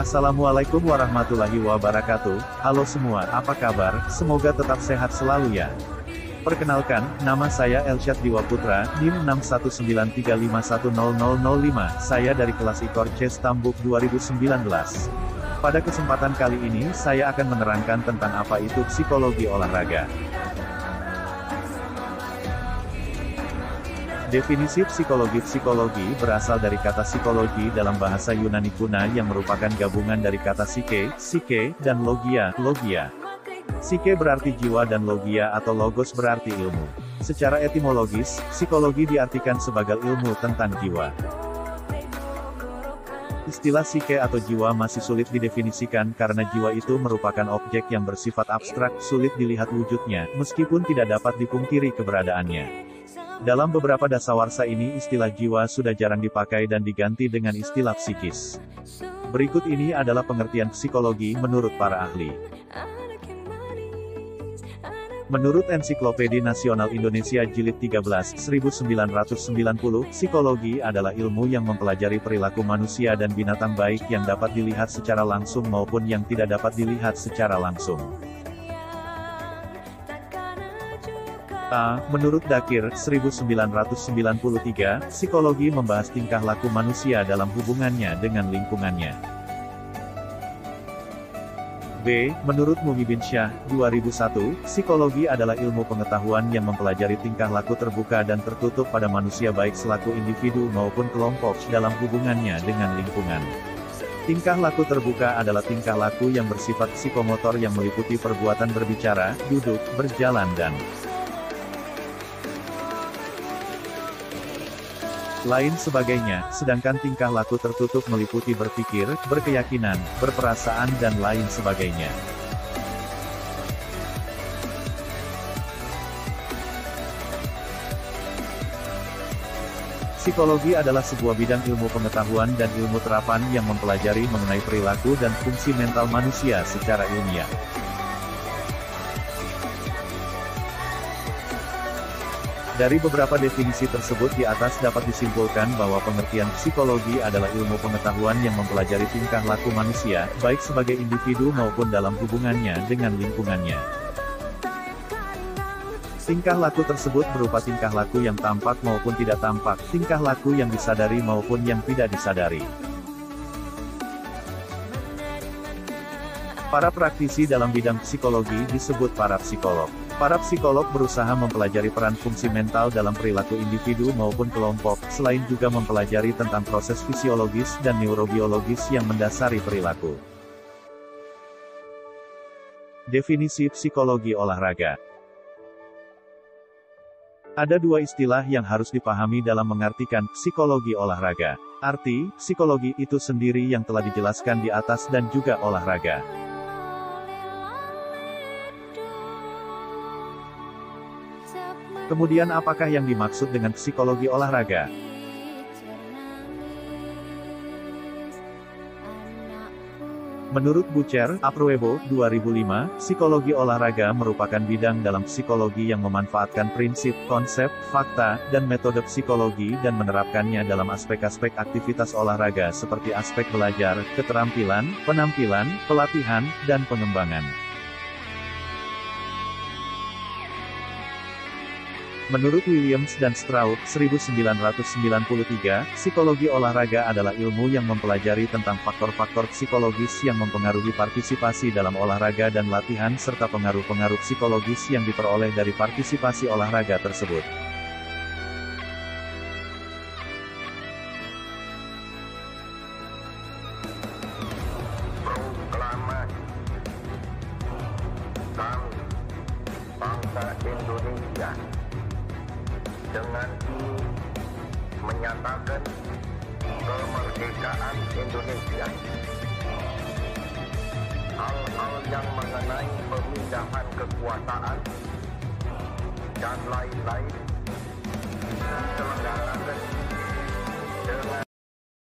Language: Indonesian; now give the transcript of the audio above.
Assalamualaikum warahmatullahi wabarakatuh. Halo semua, apa kabar? Semoga tetap sehat selalu ya. Perkenalkan, nama saya Elsyad Diwa Putra, NIM 6193510005. Saya dari kelas IKOR C Stambuk 2019. Pada kesempatan kali ini saya akan menerangkan tentang apa itu psikologi olahraga. Definisi psikologi berasal dari kata psikologi dalam bahasa Yunani kuno yang merupakan gabungan dari kata psike, dan logia. Psike berarti jiwa dan logia atau logos berarti ilmu. Secara etimologis, psikologi diartikan sebagai ilmu tentang jiwa. Istilah psike atau jiwa masih sulit didefinisikan karena jiwa itu merupakan objek yang bersifat abstrak, sulit dilihat wujudnya, meskipun tidak dapat dipungkiri keberadaannya. Dalam beberapa dasawarsa ini istilah jiwa sudah jarang dipakai dan diganti dengan istilah psikis. Berikut ini adalah pengertian psikologi menurut para ahli. Menurut Ensiklopedia Nasional Indonesia Jilid 13, 1990, psikologi adalah ilmu yang mempelajari perilaku manusia dan binatang baik yang dapat dilihat secara langsung maupun yang tidak dapat dilihat secara langsung. Menurut Dakir, 1993, psikologi membahas tingkah laku manusia dalam hubungannya dengan lingkungannya. B. Menurut Muhyiddin Syah, 2001, psikologi adalah ilmu pengetahuan yang mempelajari tingkah laku terbuka dan tertutup pada manusia baik selaku individu maupun kelompok dalam hubungannya dengan lingkungan. Tingkah laku terbuka adalah tingkah laku yang bersifat psikomotor yang meliputi perbuatan berbicara, duduk, berjalan dan lain sebagainya, sedangkan tingkah laku tertutup meliputi berpikir, berkeyakinan, berperasaan dan lain sebagainya. Psikologi adalah sebuah bidang ilmu pengetahuan dan ilmu terapan yang mempelajari mengenai perilaku dan fungsi mental manusia secara ilmiah. Dari beberapa definisi tersebut di atas dapat disimpulkan bahwa pengertian psikologi adalah ilmu pengetahuan yang mempelajari tingkah laku manusia, baik sebagai individu maupun dalam hubungannya dengan lingkungannya. Tingkah laku tersebut berupa tingkah laku yang tampak maupun tidak tampak, tingkah laku yang disadari maupun yang tidak disadari. Para praktisi dalam bidang psikologi disebut para psikolog. Para psikolog berusaha mempelajari peran fungsi mental dalam perilaku individu maupun kelompok, selain juga mempelajari tentang proses fisiologis dan neurobiologis yang mendasari perilaku. Definisi psikologi olahraga. Ada dua istilah yang harus dipahami dalam mengartikan psikologi olahraga. Arti, psikologi itu sendiri yang telah dijelaskan di atas dan juga olahraga. Kemudian apakah yang dimaksud dengan psikologi olahraga? Menurut Bucher, Apruebo, 2005, psikologi olahraga merupakan bidang dalam psikologi yang memanfaatkan prinsip, konsep, fakta, dan metode psikologi dan menerapkannya dalam aspek-aspek aktivitas olahraga seperti aspek belajar, keterampilan, penampilan, pelatihan, dan pengembangan. Menurut Williams dan Stroud, 1993, psikologi olahraga adalah ilmu yang mempelajari tentang faktor-faktor psikologis yang mempengaruhi partisipasi dalam olahraga dan latihan serta pengaruh-pengaruh psikologis yang diperoleh dari partisipasi olahraga tersebut. Bangsa Indonesia dengan ini menyatakan kemerdekaan Indonesia. Hal-hal yang mengenai pemindahan kekuasaan dan lain-lain diselenggarakan